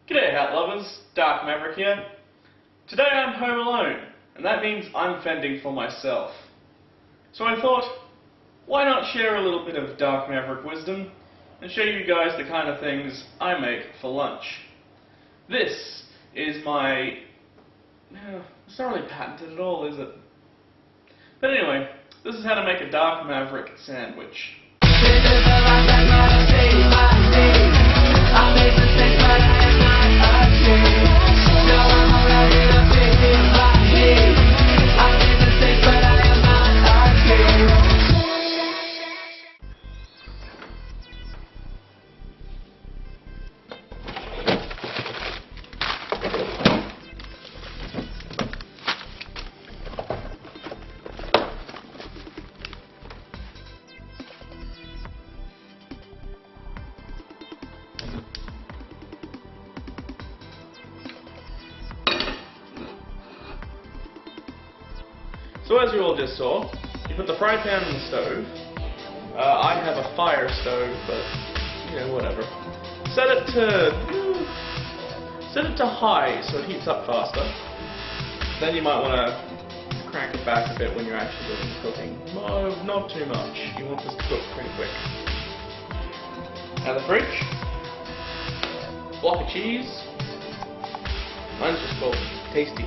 G'day hat lovers, DarkMaverik here. Today I'm home alone, and that means I'm fending for myself. So I thought, why not share a little bit of DarkMaverik wisdom and show you guys the kind of things I make for lunch. This is my... it's not really patented at all, is it? But anyway, this is how to make a DarkMaverik sandwich. So as you all just saw, you put the fry pan on the stove. I have a fire stove, but whatever. Set it to high so it heats up faster. Then you might want to crank it back a bit when you're actually doing the cooking. No, not too much. You want this to cook pretty quick. Out of the fridge, block of cheese. Mine's just called Tasty.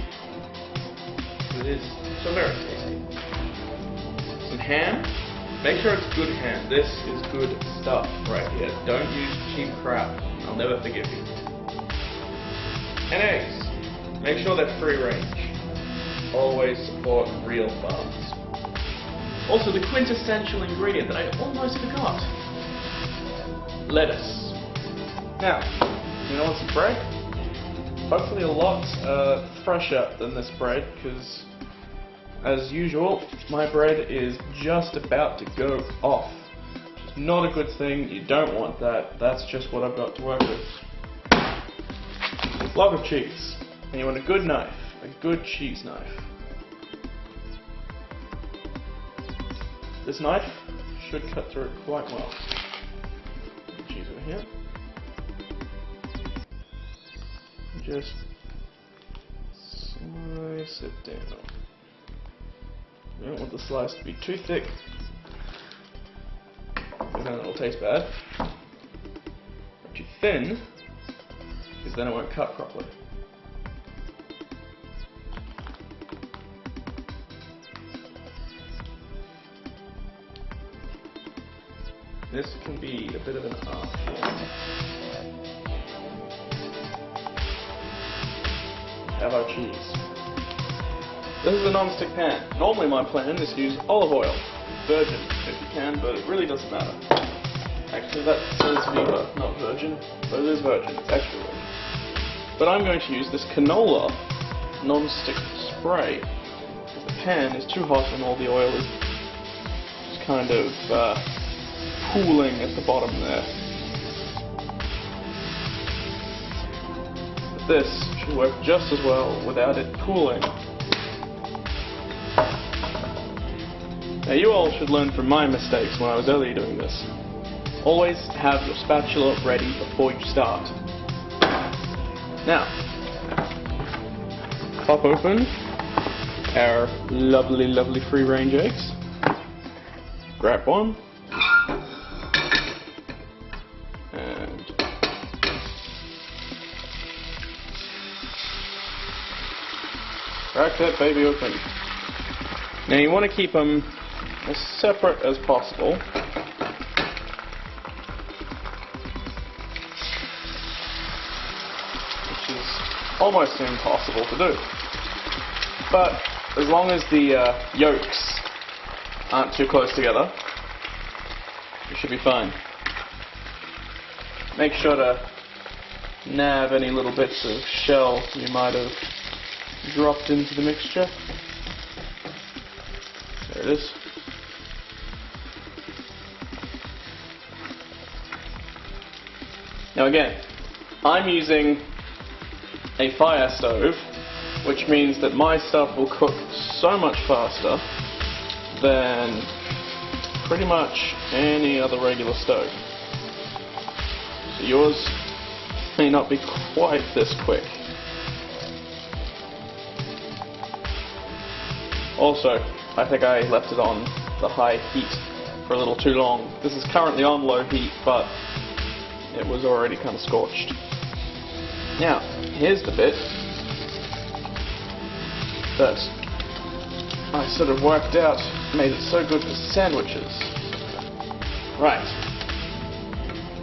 It is so very tasty. Some ham. Make sure it's good ham. This is good stuff right here. Don't use cheap crap. I'll never forgive you. And eggs. Make sure they're free range. Always support real farms. Also, the quintessential ingredient that I almost forgot. Lettuce. Now, you know what's some bread? Hopefully a lot fresher than this bread, because as usual, my bread is just about to go off. It's not a good thing, you don't want that, that's just what I've got to work with. Block of cheese, and you want a good knife, a good cheese knife. This knife should cut through it quite well. Cheese over here. Just slice it down. You don't want the slice to be too thick, because then it'll taste bad. Or too thin, because then it won't cut properly. This can be a bit of an art form. Have our cheese. This is a non-stick pan. Normally my plan is to use olive oil, virgin if you can, but it really doesn't matter. Actually that says Viva, not virgin, but it is virgin, it's extra virgin. But I'm going to use this canola non-stick spray, because the pan is too hot and all the oil is just kind of pooling at the bottom there. But this should work just as well without it pooling. Now you all should learn from my mistakes when I was earlier doing this. Always have your spatula ready before you start. Now, pop open our lovely, lovely free-range eggs. Grab one. And crack that baby open. Now you want to keep them as separate as possible. Which is almost impossible to do. But as long as the yolks aren't too close together, you should be fine. Make sure to nab any little bits of shell you might have dropped into the mixture. There it is. Now again, I'm using a fire stove, which means that my stuff will cook so much faster than pretty much any other regular stove. So yours may not be quite this quick. Also, I think I left it on the high heat for a little too long. This is currently on low heat, but it was already kind of scorched. Now, here's the bit that I sort of worked out made it so good for sandwiches. Right.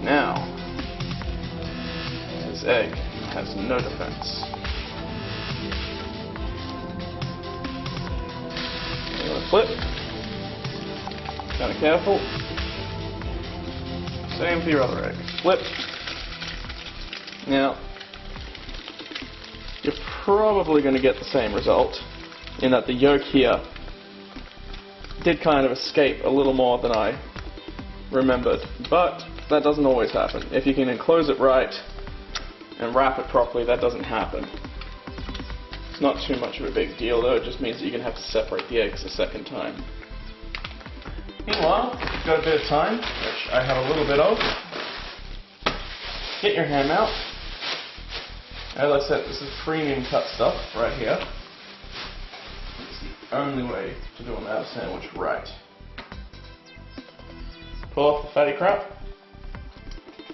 Now, this egg has no defense. I'm going to flip. Kind of careful. Same for your other egg. Flip. Now, you're probably going to get the same result in that the yolk here did kind of escape a little more than I remembered, but that doesn't always happen. If you can enclose it right and wrap it properly, that doesn't happen. It's not too much of a big deal though, it just means that you're going to have to separate the eggs a second time. Meanwhile, if you've got a bit of time, which I have a little bit of, get your ham out. As I said, this is premium cut stuff right here. It's the only way to do a Mavwich sandwich right. Pull off the fatty crap.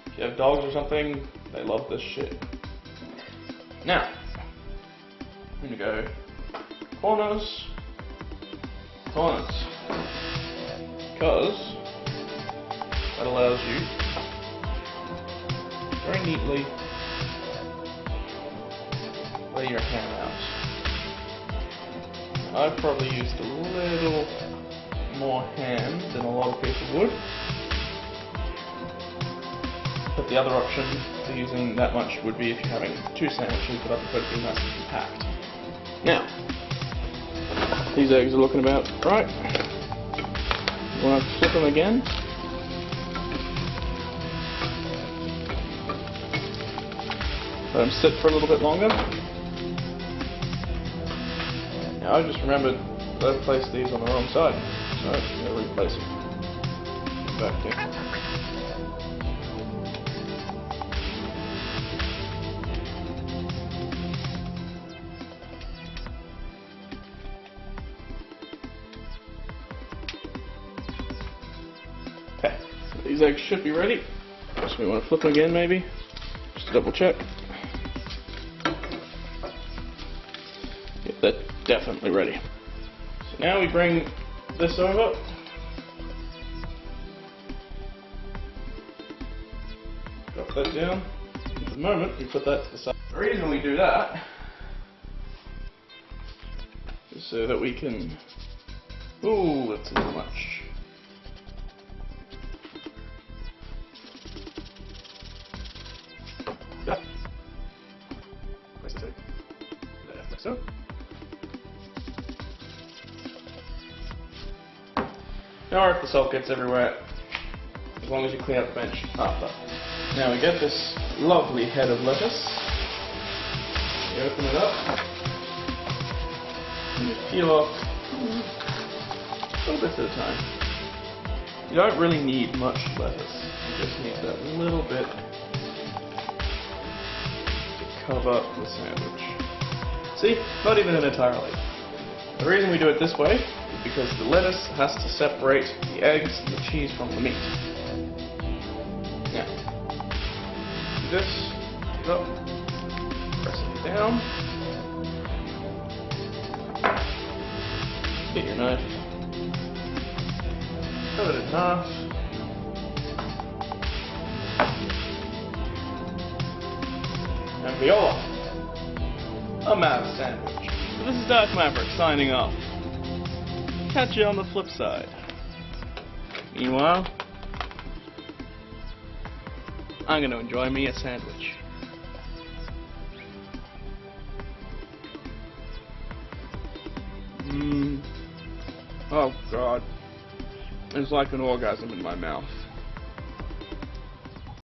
If you have dogs or something, they love this shit. Now, I'm going to go corners, because that allows you very neatly lay your ham out. I've probably used a little more ham than a lot of people would, but the other option for using that much would be if you're having two sandwiches, but I prefer it to be nice and compact. Now, these eggs are looking about right. You want to flip them again. Let them sit for a little bit longer. Now I just remembered that I placed these on the wrong side, so I'm going to replace them. Back there. Okay, so these eggs should be ready. So we want to flip them again maybe, just to double check. Yep, that's definitely ready. So now we bring this over. Drop that down. At the moment, we put that to the side. The reason we do that is so that we can... Ooh, that's a little much. So. Now if the salt gets everywhere, as long as you clean up the bench after. Now we get this lovely head of lettuce. You open it up, and you peel off a little bit at a time. You don't really need much lettuce, you just need that little bit to cover the sandwich. See? Not even entirely. The reason we do it this way is because the lettuce has to separate the eggs and the cheese from the meat. Now, do this, up, press it down, get your knife, cut it in half, and voila! A Mavwich sandwich. So this is DarkMaverik signing off. Catch you on the flip side. Meanwhile, I'm going to enjoy me a sandwich. Oh God. It's like an orgasm in my mouth.